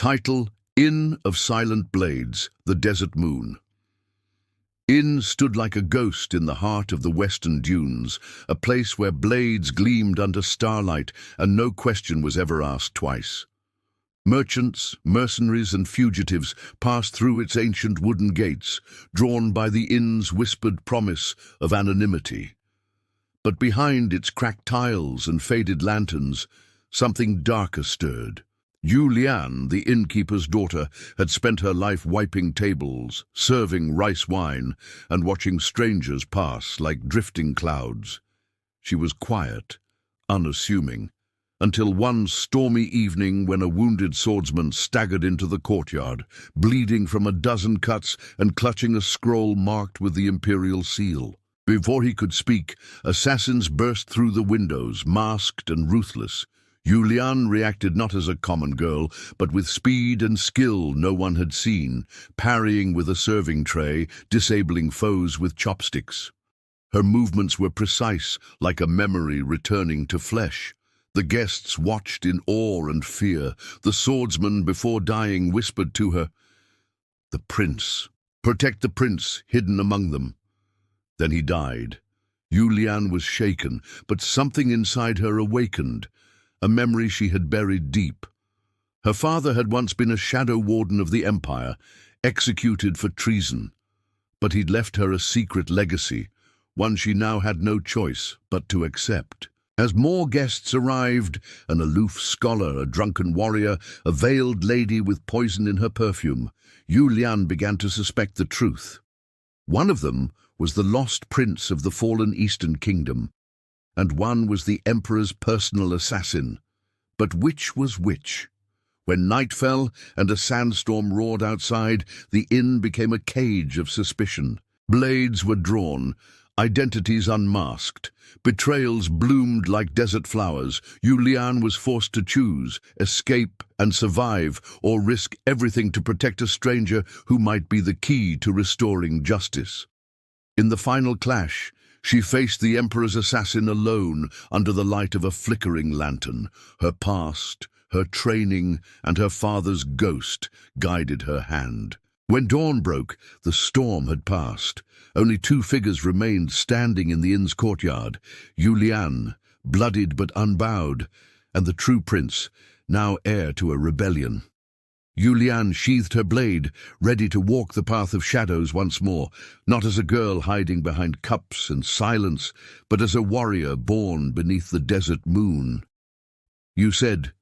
Title: Inn of Silent Blades, the Desert Moon. Inn stood like a ghost in the heart of the western dunes, a place where blades gleamed under starlight and no question was ever asked twice. Merchants, mercenaries and fugitives passed through its ancient wooden gates, drawn by the inn's whispered promise of anonymity. But behind its cracked tiles and faded lanterns, something darker stirred. Lian, the innkeeper's daughter, had spent her life wiping tables, serving rice wine, and watching strangers pass like drifting clouds. She was quiet, unassuming, until one stormy evening when a wounded swordsman staggered into the courtyard, bleeding from a dozen cuts and clutching a scroll marked with the imperial seal. Before he could speak, assassins burst through the windows, masked and ruthless. Lian reacted not as a common girl, but with speed and skill no one had seen, parrying with a serving tray, disabling foes with chopsticks. Her movements were precise, like a memory returning to flesh. The guests watched in awe and fear. The swordsman, before dying, whispered to her, "The prince. Protect the prince hidden among them." Then he died. Lian was shaken, but something inside her awakened, a memory she had buried deep. Her father had once been a shadow warden of the empire, executed for treason. But he'd left her a secret legacy, one she now had no choice but to accept. As more guests arrived, an aloof scholar, a drunken warrior, a veiled lady with poison in her perfume, Lian began to suspect the truth. One of them was the lost prince of the fallen Eastern Kingdom, and one was the Emperor's personal assassin. But which was which? When night fell and a sandstorm roared outside, the inn became a cage of suspicion. Blades were drawn, identities unmasked. Betrayals bloomed like desert flowers. Lian was forced to choose, escape and survive, or risk everything to protect a stranger who might be the key to restoring justice. In the final clash, she faced the Emperor's assassin alone under the light of a flickering lantern. Her past, her training, and her father's ghost guided her hand. When dawn broke, the storm had passed. Only two figures remained standing in the inn's courtyard: Lian, bloodied but unbowed, and the true prince, now heir to a rebellion. Lian sheathed her blade, ready to walk the path of shadows once more, not as a girl hiding behind cups and silence, but as a warrior born beneath the desert moon. "You said